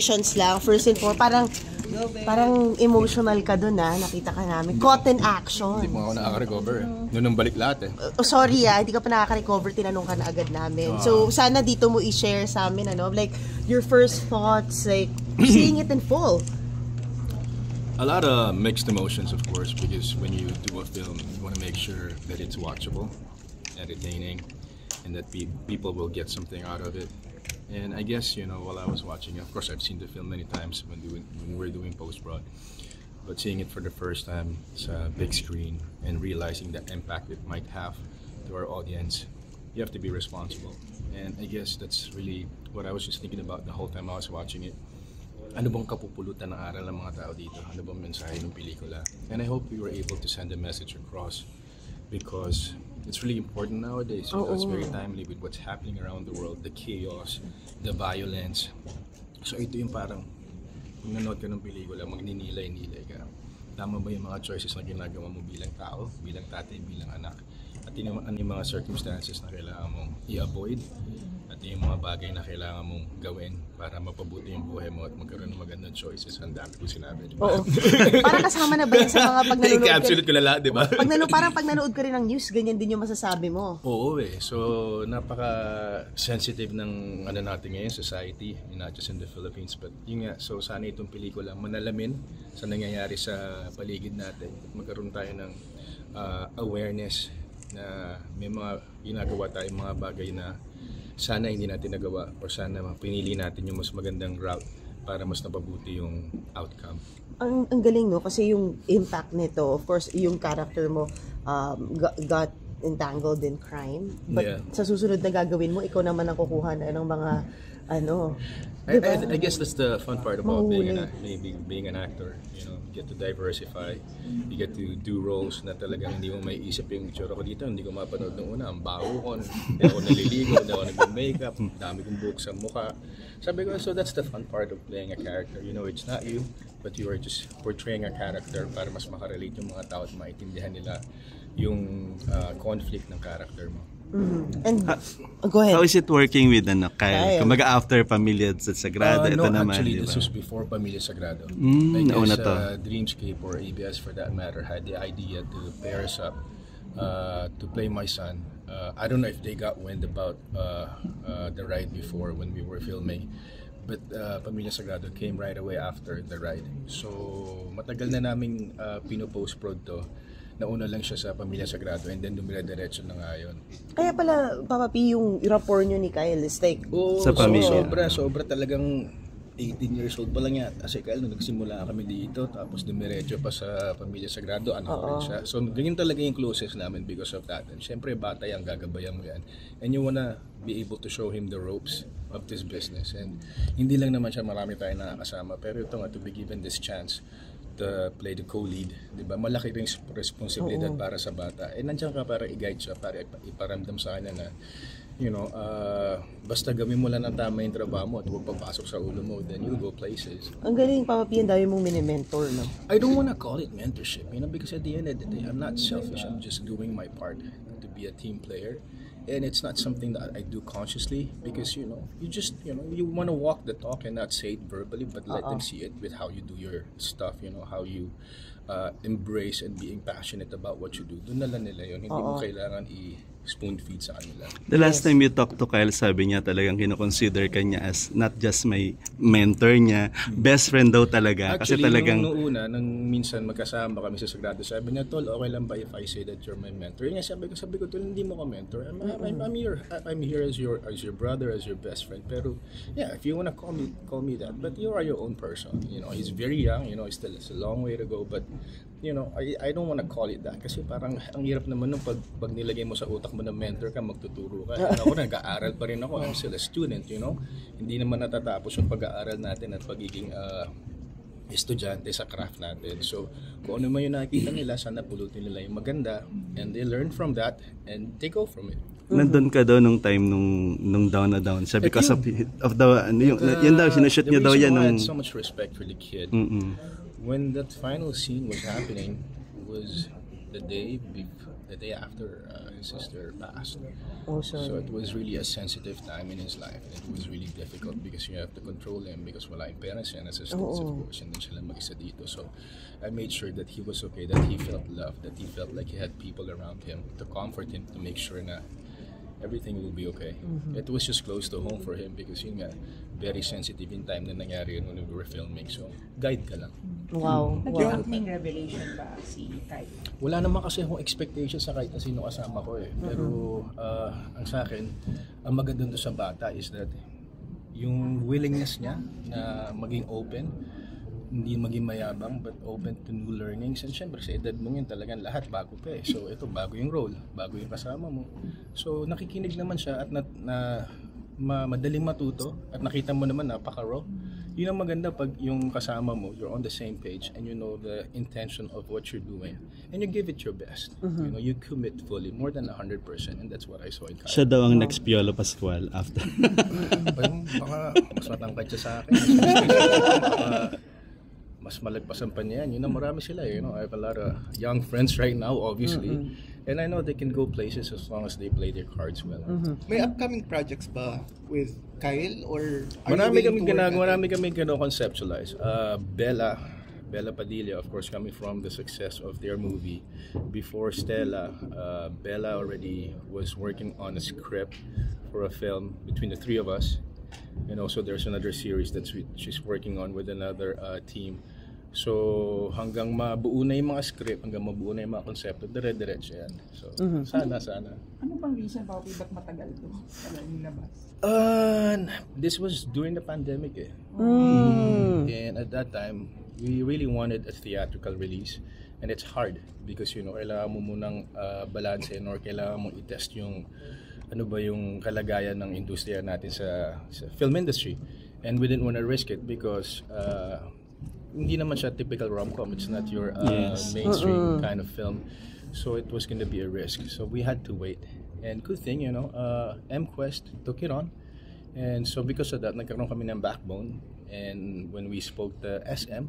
lang, first and foremost, parang emotional ka dun nakita ka namin. Caught in action. Hindi mo ako nakaka-recover Noon nang balik lahat sorry hindi ka pa nakaka-recover, tinanong ka na agad namin. So, sana dito mo i-share sa amin, like, your first thoughts, like, seeing it in full. A lot of mixed emotions, of course, because when you do a film, you want to make sure that it's watchable, entertaining, and that people will get something out of it. And I guess, while I was watching it, of course I've seen the film many times when we're doing post-prod, but seeing it for the first time sa big screen and realizing the impact it might have to our audience, you have to be responsible. And I guess that's really what I was just thinking about the whole time I was watching it. Ano bang kapupulutan ng aral ng mga tao dito? Ano bang mensahe ng pelikula? And I hope we were able to send a message across, because it's really important nowadays. It's very timely with what's happening around the world, the chaos, the violence. So ito yung parang, kung nanood ka ng pelikula, magninilay-nilay ka. Tama ba yung mga choices na ginagawa mo bilang tao, bilang tatay, bilang anak? At ano yung mga circumstances na kailangan mong i-avoid? At yung mga bagay na kailangan mong gawin para mapabuti yung buhay mo at magkaroon ng magandang choices. Ang dami ko sinabi, di ba? Oo. Parang kasama na ba yun sa mga pag nanonood ka? Absolute ko na lahat, di ba? Parang pag nanood ka rin ng news, ganyan din yung masasabi mo. Oo So, napaka-sensitive ng natin ngayon, society, not just in the Philippines, but yun nga, so sana itong pelikula manalamin sa nangyayari sa paligid natin. Magkaroon tayo ng awareness na may mga ginagawa tayong mga bagay na sana hindi natin nagawa, or sana pinili natin yung mas magandang route para mas napabuti yung outcome. Ang galing, no? Kasi yung impact nito, of course, yung character mo got entangled in crime. But sa susunod na gagawin mo, ikaw naman ang kukuha ng mga diba? I guess that's the fun part about being an actor. You get to diversify. You get to do roles na talagang hindi mo may isip yung itsura ko dito. Hindi ko mapanood nung una. Ang baho ko. Hindi ako naliligo. Hindi ako nag-makeup. Dami kong buhok sa mukha. Sabi ko, so that's the fun part of playing a character. It's not you, but you are just portraying a character para mas makarelate yung mga tao at maintindihan nila yung conflict ng character mo. And go ahead. How is it working with Kyle? Kumaga after Pamilya Sagrado, ito naman. Actually, this was before Pamilya Sagrado. Nauna to. Dreamscape or ABS for that matter had the idea to pair us up to play my son. I don't know if they got wind about the ride before when we were filming, but Pamilya Sagrado came right away after the ride. So matagal na naming pino-post-prod to. Nauna lang siya sa Pamilya Sagrado and then dumire-diretso na nga yun. Kaya pala, Papa P, yung rapport nyo ni Kyle is like... sa pamilya. Sobra talagang 18 years old pa lang yan. Kasi Kyle, nung nagsimula kami dito, tapos dumiretso pa sa Pamilya Sagrado, anak ko rin siya. So ganyan talaga yung closest namin because of that. And syempre, bata yan, gagabayan mo yan. And you wanna be able to show him the ropes of this business. And hindi lang naman siya marami tayo nakakasama. Pero ito nga, to be given this chance to play the co-lead, di ba? Malaki rin responsibilidad para sa bata. Nandiyan ka para i-guide siya, para iparamdam sa kanya na, basta gawin mo lang ng tama yung trabaho mo at huwag papasok sa ulo mo, then you'll go places. Ang galing, Papa P, ang dami mong mini-mentor, no? I don't wanna call it mentorship, because at the end of the day, I'm not selfish. I'm just doing my part to be a team player. And it's not something that I do consciously, because you want to walk the talk and not say it verbally, but let them see it with how you do your stuff, how you embrace and being passionate about what you do. Doon na lang nila yun. Hindi mo kailangan spoon feed sa kanila. The last time you talked to Kyle, sabi niya talagang kinoconsider ka niya as not just my mentor niya, best friend daw talaga. Actually, kasi talagang nung una, nung minsan magkasama kami sa Sagrado, sabi niya, Tol, okay lang ba if I say that you're my mentor? Niya sabi ko, Tol, hindi mo ko mentor. I'm here as your brother, as your best friend. Pero yeah, if you wanna call me that, but you are your own person. He's very young, it's still a long way to go, but I don't wanna call it that kasi parang ang hirap naman nung pag nilagay mo sa utak mo na mentor ka, magtuturo ka. Ako nag-aaral pa rin ako. I'm still a student, Hindi naman natatapos yung pag-aaral natin at pagiging estudyante sa craft natin. So, kung ano man yung nakikita nila, sana pulutin nila yung maganda and they learn from that and they go from it. Nandun ka daw nung time nung down na down siya because of the yun daw sinushoot niya daw yan I had so much respect for the kid. When that final scene was happening was the day the day after his sister passed. Oh, sorry. So it was really a sensitive time in his life. It was really difficult because you have to control him because wala yung parents niya, nasa States of course, and then sila mag-isa dito. So I made sure that he was okay, that he felt loved, that he felt like he had people around him to comfort him, to make sure na everything will be okay. It was just close to home for him because yun nga, very sensitive in time na nangyari yun when we were filming. So, guide ka lang. Wow. Nag-acting revelation ba si Kai? Wala naman kasi akong expectation sa kahit na sino kasama ko eh. Pero ang sa akin, ang maganda doon sa bata is that yung willingness niya na maging open, hindi maging mayabang but open to new learnings, and syempre sa edad mo yun talagang lahat bago pa eh. So ito bago yung role, bago yung kasama mo. So nakikinig naman siya at madaling matuto at nakita mo naman napaka-raw. Yun ang maganda pag yung kasama mo, you're on the same page and you know the intention of what you're doing and you give it your best. You know, you commit fully, more than 100%, and that's what I saw in Kyle. Siya daw ang next Piolo Pascual after. Baka mas matangkad siya sa akin. Mas malagpasan pa niya yan. Yun na marami sila. You know, I have a lot of young friends right now, obviously. And I know they can go places as long as they play their cards well. May upcoming projects ba with Kyle or Marami kami conceptualize. Bella Padilla, of course, coming from the success of their movie. Before Stella, Bella already was working on a script for a film between the three of us. And also there's another series that she's working on with another team. So hanggang mabuo na yung mga script, hanggang mabuo na yung mga konsepto, dire-diretso yan. So sana. Ano bang reason bakit matagal ito? Yung labas? This was during the pandemic eh. And at that time, we really wanted a theatrical release. And it's hard because you know, kailangan mo munang balansein or kailangan mong i-test yung ano ba yung kalagayan ng industriya natin sa film industry. And we didn't want to risk it because hindi naman siya typical rom-com. It's not your mainstream kind of film. So it was going to be a risk. So we had to wait. And good thing, you know, MQuest took it on. And so because of that, nagkaroon kami ng backbone. And when we spoke to SM,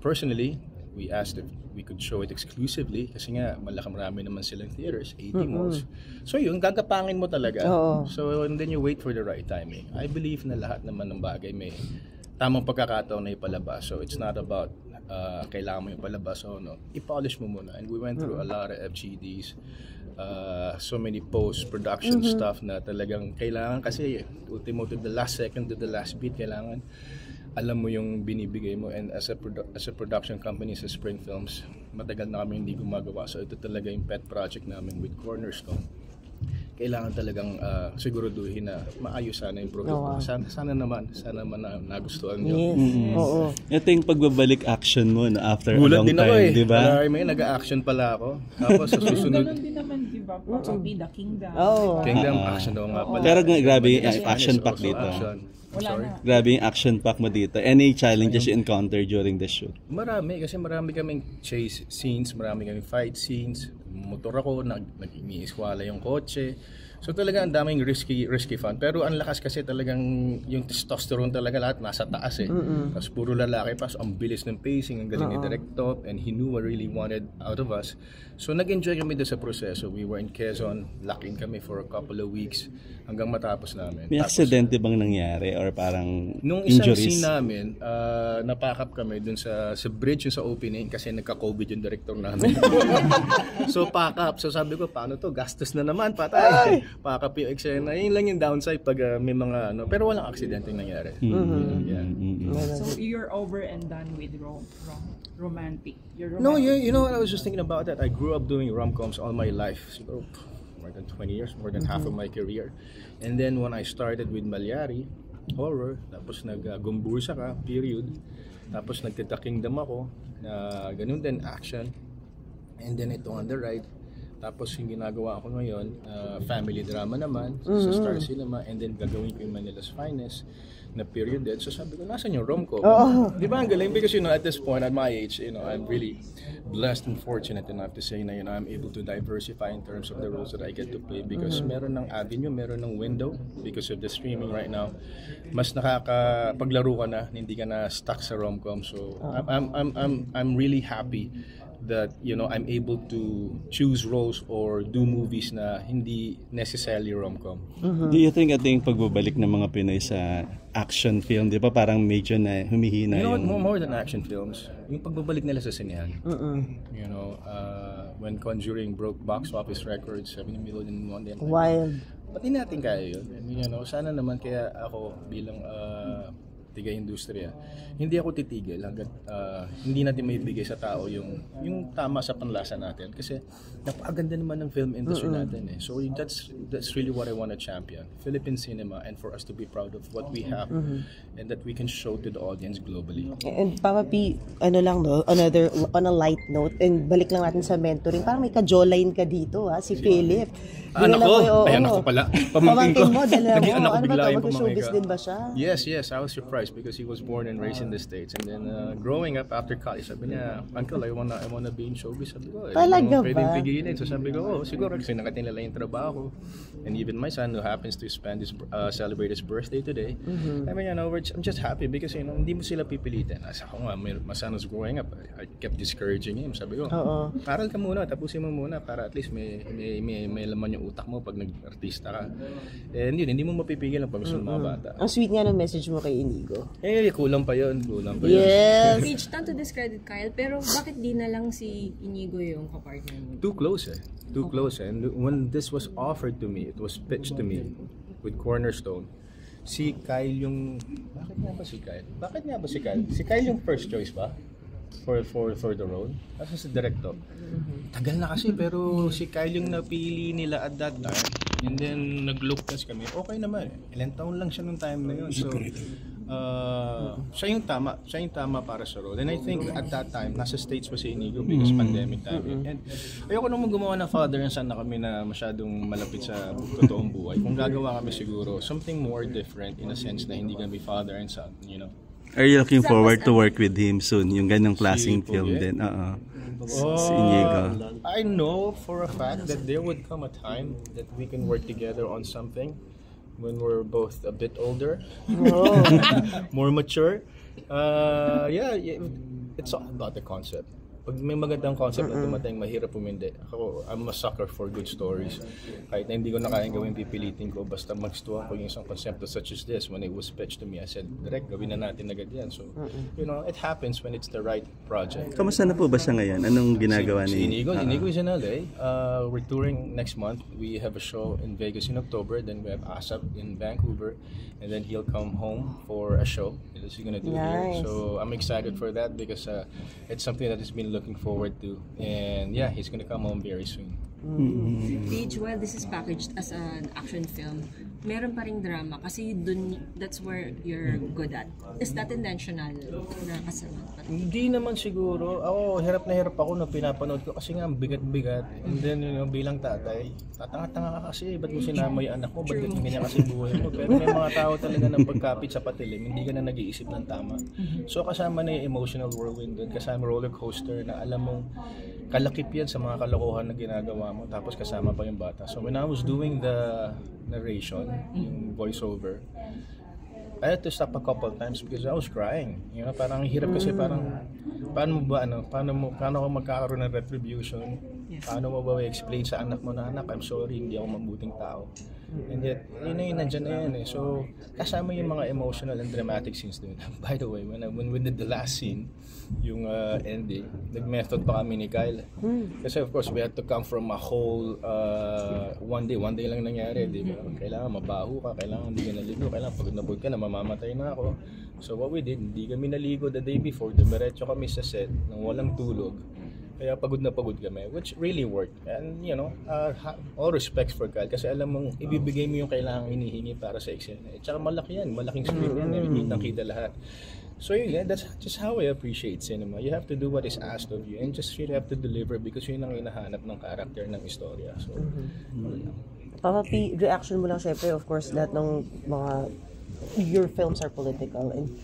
personally, we asked if we could show it exclusively kasi nga marami naman silang theaters, 80 malls. So yun, gagapangin mo talaga. So and then you wait for the right timing. I believe na lahat naman ng bagay may tamang pagkakataon na ipalabas. So it's not about kailangan mo ipalabas o no. I-polish mo muna. And we went through a lot of FGDs, so many post-production stuff na talagang kailangan kasi ultimo to the last second to the last beat, kailangan alam mo yung binibigay mo. And as a production company sa Spring Films, matagal na kami hindi gumagawa. So ito talaga yung pet project namin with Cornerstone. Kailangan talagang siguraduhin na maayos sana yung produkto. Sana naman nagustuhan nyo. Oo. Ito yung pagbabalik action mo na after Gulat a long din ako time, di ba? May nag-action pala ako. Tapos sa susunod, Ganun din naman, di ba? Probably The Kingdom. Kingdom action daw nga pala. Pero grabe yung Spanish action pack also dito. action. Wala Sorry. na. Grabe yung action pack mo dito. Any challenges you encounter during the shoot? Marami kaming chase scenes, marami kaming fight scenes. Motor ako, nag-iiswala yung kotse. So talaga ang daming risky fun. Pero ang lakas kasi talagang yung testosterone talaga lahat nasa taas eh. Tapos puro lalaki pa. So ang bilis ng pacing, ang galing ni director, and he knew what really wanted out of us. So nag-enjoy kami doon sa proseso. We were in Quezon, lock-in kami for a couple of weeks hanggang matapos namin. May aksidente bang nangyari or parang Nung isang injuries? scene namin, napakap kami dun sa bridge yung sa opening kasi nagka-COVID yung director namin. So pack up. So sabi ko, paano to? Gastos na naman, patay. Pack up yung eksena. Yun lang yung downside pag may mga ano. Pero walang aksidente nangyari. Yeah. So you're over and done with romantic. You're romantic. No, you know what? I was just thinking about that. I grew up doing rom-coms all my life. Siguro more than 20 years, more than half of my career. And then when I started with Malyari, horror, tapos nag-Gumbursa ka, period. Tapos nagtita Kingdom ako, na ganun din, action. And then ito on the right. Tapos yung ginagawa ko ngayon, family drama naman, sa Star Cinema, and then gagawin ko yung Manila's Finest. na period din. So sabi ko, nasan yung rom-com? Oo. Di ba ang galing? Because at this point, at my age, I'm really blessed and fortunate enough to say na I'm able to diversify in terms of the roles that I get to play because meron ng avenue, meron ng window because of the streaming right now. Mas nakakapaglaro ka na, hindi ka na stuck sa rom-com. So I'm really happy that I'm able to choose roles or do movies na hindi necessarily rom-com. Do you think yung pagbabalik ng mga Pinoy sa action film, di ba parang medyo na humihina yung... more than action films, yung pagbabalik nila sa sinehan. When Conjuring broke box office records, 70 million in one day. Wild. Pati natin kaya yun. Sana naman kaya ako bilang tiga-industriya, hindi ako titigil hanggat hindi natin maibigay sa tao yung tama sa panlasa natin kasi napakaganda naman ng film industry natin eh. So that's really what I want to champion. Philippine cinema, and for us to be proud of what we have and that we can show to the audience globally. And Papa P, another on a light note, and balik lang natin sa mentoring, parang may ka-jawline ka dito si Philip. Anak ko? Ay, anak ko pala. Pamangkin mo, dala mo. Anak ko Ano ba bigla ito? yung Mag-showbiz pamangkin din ba siya? Yes, I was surprised because he was born and raised in the States. And then growing up after college, sabi niya, Uncle, I wanna be in showbiz. Sabi ko, talaga ba? Pwedeng pigilin. So sabi ko, siguro kasi nakatinala yung trabaho. And even my son who happens to celebrate his birthday today. I mean, I'm just happy because hindi mo sila pipilitin. As ako nga, my son was growing up. I kept discouraging him. Sabi ko, paral ka muna, tapusin mo muna para at least may laman yung utak mo pag artista ka. And yun, hindi mo mapipigil ang pag gusto ng mga bata. Ang sweet nga ng message mo kay Inigo. Kulang pa yun. Yes! Page, not to discredit Kyle, pero bakit di na lang si Inigo yung kapartner mo? Too close. And when this was offered to me, it was pitched to me with Cornerstone. Si Kyle yung... Bakit nga ba si Kyle? Si Kyle yung first choice ba? For the role. Kasi si director. Tagal na kasi pero si Kyle yung napili nila at that time. And then nag-look test kami. Okay naman. Ilang taon lang siya nung time na yun. So siya yung tama para sa role. And I think at that time nasa States pa si Inigo because pandemic time. And ayoko naman gumawa ng father and son na kami na masyadong malapit sa totoong buhay. Kung gagawa kami siguro something more different in a sense na hindi kami father and son, Are you looking forward to work with him soon? Yung ganyang klaseng film din. Si Inigo. I know for a fact that there would come a time that we can work together on something when we're both a bit older, more mature. It's all about the concept. Pag may magandang concept na dumating, mahirap umindi. Ako, I'm a sucker for good stories. Kahit na hindi ko na kayang gawin, pipilitin ko. Basta magstuwa ko yung isang konsepto such as this. When it was pitched to me, I said, direct, gawin na natin agad yan. So, it happens when it's the right project. Kamusta na po ba siya ngayon? Anong ginagawa Si ni... Inigo is in LA. We're touring next month. We have a show in Vegas in October. Then we have ASAP in Vancouver. And then he'll come home for a show. That's he's gonna do here. So I'm excited for that because it's something that he's been looking forward to. And yeah, he's gonna come home very soon. Page, while this is packaged as an action film, meron pa ring drama kasi that's where you're good at. Is that intentional na kasama? Hindi naman siguro. Ako, hirap na hirap ako na pinapanood ko kasi nga bigat-bigat. And then, bilang tatay, tatanga-tanga ka kasi. Ba't mo sinama yung anak mo? Ba't ganyan kasi buhay mo? Pero may mga tao talaga ng pagkapit sa patilim, hindi ka na nag-iisip ng tama. So kasama na yung emotional whirlwind doon. Kasama roller coaster na alam mong kalakip yan sa mga kalokohan na ginagawa mo. Tapos kasama pa yung bata. So when I was doing the narration, yung voiceover, I had to stop a couple times because I was crying. Parang hirap kasi parang paano ka magkakaroon ng retribution? Paano mo ba i-explain sa anak mo na, anak, I'm sorry, hindi ako mabuting tao. And yet, nandiyan na yan eh. So, kasama yung mga emotional and dramatic scenes doon. By the way, when we did the last scene, yung ending, nag-method pa kami ni Kyle. Kasi of course, we had to come from a whole one day lang nangyari, di ba? Kailangan mabaho ka, kailangan hindi ka naligo, kailangan pagod na pagod ka na, mamamatay na ako. So what we did, hindi kami naligo the day before, dumiretso kami sa set nang walang tulog. Kaya pagod na pagod kami, which really worked. And all respects for Kyle kasi alam mong ibibigay mo yung kailangang hinihingi para sa eksena. At saka malaki yan, malaking screen yan, nakita lahat. So yeah, that's just how I appreciate cinema. You have to do what is asked of you and just really have to deliver because yun ang hinahanap ng character ng istorya. So, Papa P, reaction mo lang syempre, of course, lahat ng mga your films are political, and